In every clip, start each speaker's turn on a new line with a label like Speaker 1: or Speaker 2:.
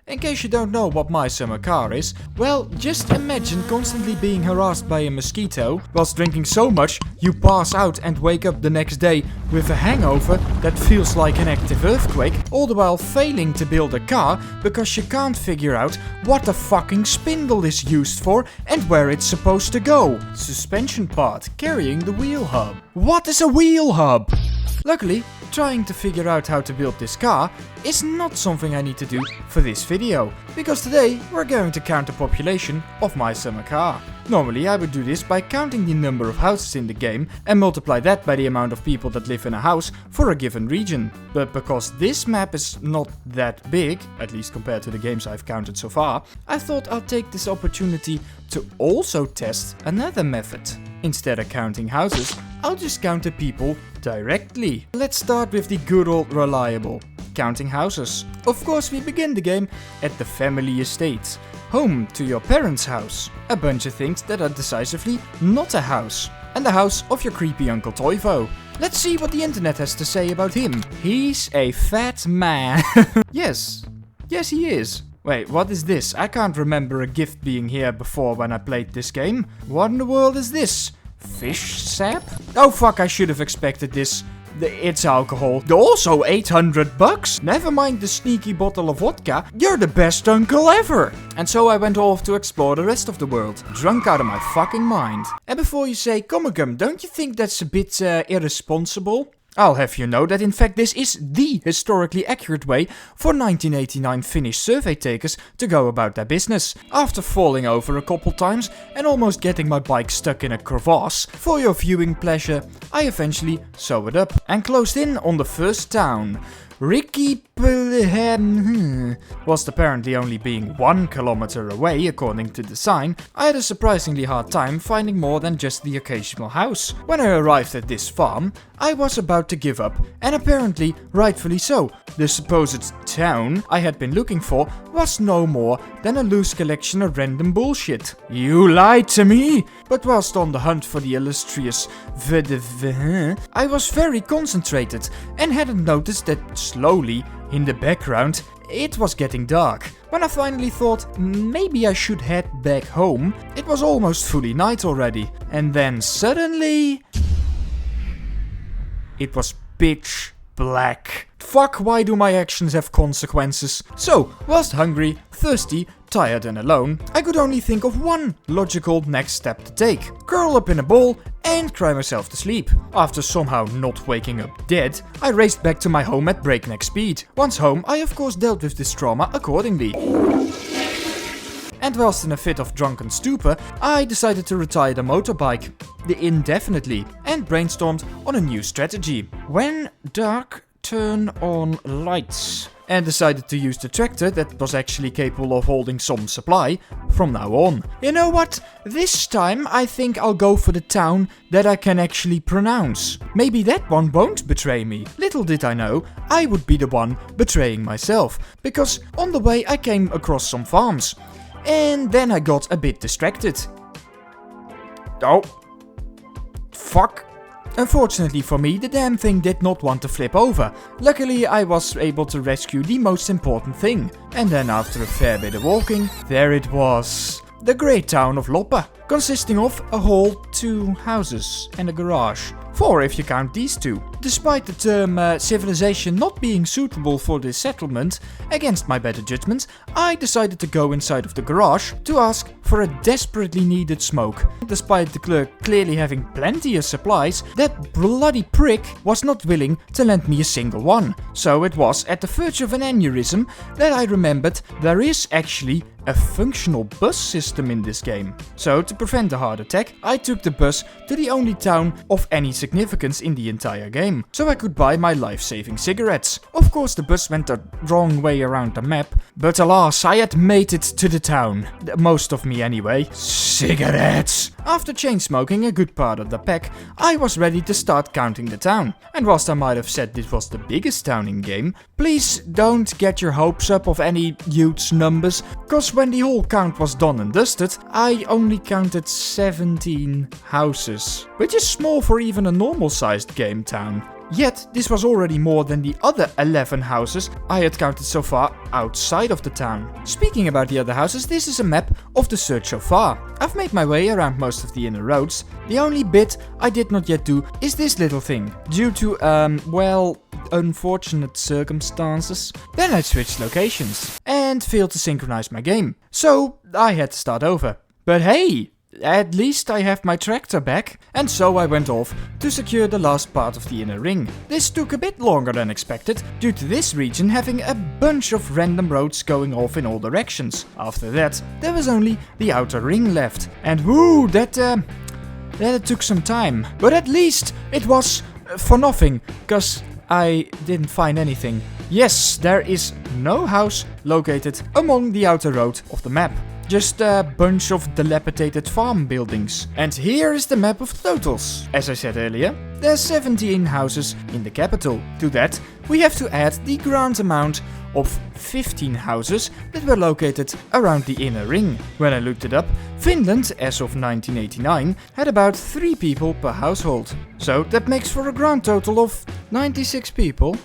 Speaker 1: In case you don't know what my summer car is, well, just imagine constantly being harassed by a mosquito whilst drinking so much you pass out and wake up the next day with a hangover that feels like an active earthquake, all the while failing to build a car because you can't figure out what the fucking spindle is used for and where it's supposed to go. Suspension part carrying the wheel hub. What is a wheel hub? Luckily, trying to figure out how to build this car is not something I need to do for this video, because today we're going to count the population of my summer car. Normally I would do this by counting the number of houses in the game and multiply that by the amount of people that live in a house for a given region. But because this map is not that big, at least compared to the games I've counted so far, I thought I'd take this opportunity to also test another method. Instead of counting houses, I'll just count the people directly. Let's start with the good old reliable, counting houses. Of course, we begin the game at the family estate, home to your parents' house. A bunch of things that are decisively not a house. And the house of your creepy Uncle Toivo. Let's see what the internet has to say about him. He's a fat man. Yes he is. Wait, what is this? I can't remember a gift being here before when I played this game. What in the world is this? Fish sap? Oh fuck, I should have expected this. It's alcohol. Also 800 bucks? Never mind the sneaky bottle of vodka. You're the best uncle ever. And so I went off to explore the rest of the world, drunk out of my fucking mind. And before you say, Comicum, don't you think that's a bit irresponsible? I'll have you know that in fact this is the historically accurate way for 1989 Finnish survey takers to go about their business. After falling over a couple times and almost getting my bike stuck in a crevasse, for your viewing pleasure, I eventually sew it up and closed in on the first town. Whilst apparently only being 1 kilometer away according to the sign, I had a surprisingly hard time finding more than just the occasional house. When I arrived at this farm, I was about to give up, and apparently rightfully so. The supposed town I had been looking for was no more than a loose collection of random bullshit. You lied to me! But whilst on the hunt for the illustrious I was very concentrated and hadn't noticed that slowly, in the background, it was getting dark. When I finally thought maybe I should head back home, it was almost fully night already. And then suddenly, it was pitch black. Fuck, why do my actions have consequences? So, whilst hungry, thirsty, tired and alone, I could only think of one logical next step to take. Curl up in a ball and cry myself to sleep. After somehow not waking up dead, I raced back to my home at breakneck speed. Once home, I of course dealt with this trauma accordingly. And whilst in a fit of drunken stupor, I decided to retire the motorbike indefinitely and brainstormed on a new strategy. When dark, turn on lights. And decided to use the tractor that was actually capable of holding some supply from now on. You know what? This time I think I'll go for the town that I can actually pronounce. Maybe that one won't betray me. Little did I know, I would be the one betraying myself. Because on the way I came across some farms. And then I got a bit distracted. Oh. Fuck. Unfortunately for me, the damn thing did not want to flip over. Luckily, I was able to rescue the most important thing. And then after a fair bit of walking, there it was. The great town of Loppa, consisting of a hall, 2 houses and a garage. 4 if you count these 2. Despite the term civilization not being suitable for this settlement, against my better judgment, I decided to go inside of the garage to ask for a desperately needed smoke. Despite the clerk clearly having plenty of supplies, that bloody prick was not willing to lend me a single one. So it was at the verge of an aneurysm that I remembered there is actually a functional bus system in this game. So to prevent a heart attack, I took the bus to the only town of any significance in the entire game, so I could buy my life-saving cigarettes. Of course the bus went the wrong way around the map, but alas, I had made it to the town. Most of me anyway. Cigarettes! After chain smoking a good part of the pack, I was ready to start counting the town. And whilst I might have said this was the biggest town in game, please don't get your hopes up of any huge numbers, cause when the whole count was done and dusted, I only counted 17 houses, which is small for even a normal sized game town. Yet, this was already more than the other 11 houses I had counted so far outside of the town. Speaking about the other houses, this is a map of the search so far. I've made my way around most of the inner roads. The only bit I did not yet do is this little thing. Due to, well, unfortunate circumstances. Then I switched locations and failed to synchronize my game. So I had to start over. But hey! At least I have my tractor back, and so I went off to secure the last part of the inner ring. This took a bit longer than expected, due to this region having a bunch of random roads going off in all directions. After that, there was only the outer ring left, and whoo, that took some time. But at least it was for nothing, cause I didn't find anything. Yes, there is no house located among the outer road of the map. Just a bunch of dilapidated farm buildings. And here is the map of totals. As I said earlier, there's 17 houses in the capital. To that, we have to add the grand amount of 15 houses that were located around the inner ring. When I looked it up, Finland, as of 1989, had about 3 people per household. So that makes for a grand total of 96 people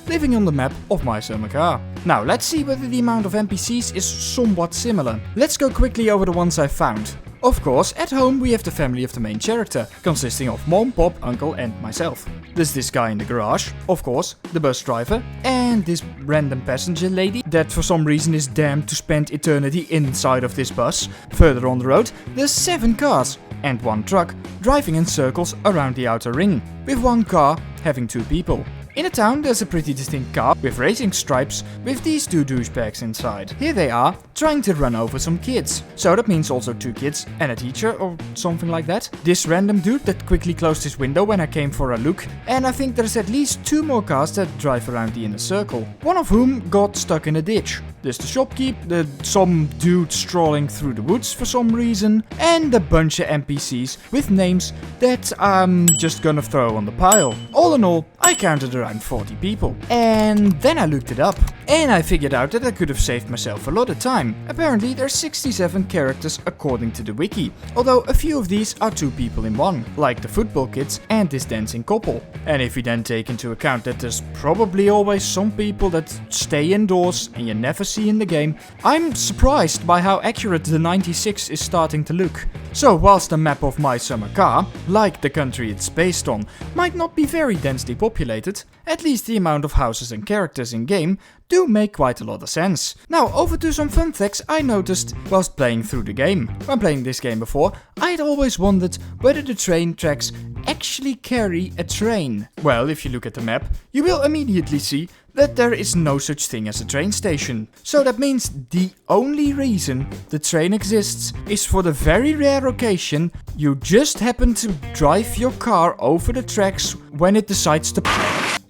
Speaker 1: living on the map of My Summer Car. Now let's see whether the amount of NPCs is somewhat similar. Let's go quickly over the ones I found. Of course, at home we have the family of the main character, consisting of mom, pop, uncle and myself. There's this guy in the garage, of course, the bus driver, and this random passenger lady that for some reason is damned to spend eternity inside of this bus. Further on the road, there's 7 cars and 1 truck driving in circles around the outer ring, with 1 car having 2 people. In a town, there's a pretty distinct car with racing stripes with these 2 douchebags inside. Here they are, trying to run over some kids. So that means also 2 kids and a teacher or something like that. This random dude that quickly closed his window when I came for a look. And I think there's at least 2 more cars that drive around the inner circle. One of whom got stuck in a ditch. There's the shopkeep, some dude strolling through the woods for some reason, and a bunch of NPCs with names that I'm just gonna throw on the pile. All in all, I counted around 40 people. And then I looked it up, and I figured out that I could have saved myself a lot of time. Apparently there's 67 characters according to the wiki, although a few of these are 2 people in one, like the football kids and this dancing couple. And if you then take into account that there's probably always some people that stay indoors and you never see in the game, I'm surprised by how accurate the 96 is starting to look. So whilst the map of My Summer Car, like the country it's based on, might not be very densely populated, at least the amount of houses and characters in game do make quite a lot of sense. Now over to some fun facts I noticed whilst playing through the game. When playing this game before, I'd always wondered whether the train tracks actually carry a train. Well, if you look at the map, you will immediately see that there is no such thing as a train station. So that means the only reason the train exists is for the very rare occasion you just happen to drive your car over the tracks when it decides to.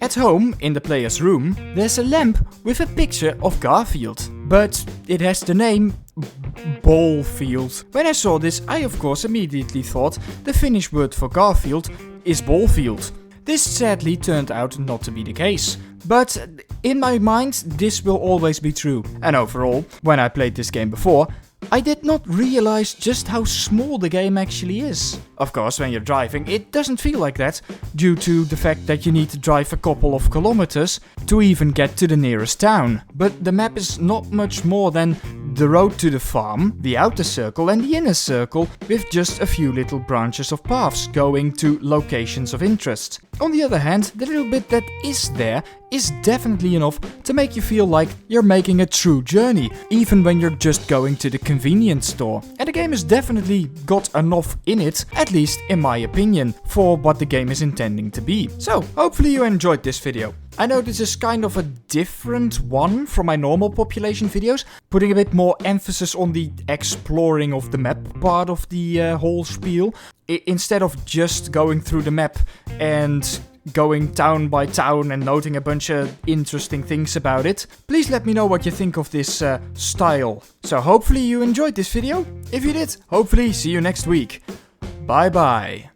Speaker 1: At home, in the player's room, there's a lamp with a picture of Garfield, but it has the name Ballfield. When I saw this, I of course immediately thought the Finnish word for Garfield is Ballfield. This sadly turned out not to be the case, but in my mind this will always be true. And overall, when I played this game before, I did not realize just how small the game actually is. Of course, when you're driving, it doesn't feel like that, due to the fact that you need to drive a couple of kilometers to even get to the nearest town. But the map is not much more than the road to the farm, the outer circle and the inner circle, with just a few little branches of paths going to locations of interest. On the other hand, the little bit that is there is definitely enough to make you feel like you're making a true journey, even when you're just going to the convenience store. And the game has definitely got enough in it, at least in my opinion, for what the game is intending to be. So, hopefully you enjoyed this video. I know this is kind of a different one from my normal population videos, putting a bit more emphasis on the exploring of the map part of the whole spiel, instead of just going through the map and going town by town and noting a bunch of interesting things about it. Please let me know what you think of this style. So hopefully you enjoyed this video. If you did, hopefully see you next week. Bye bye.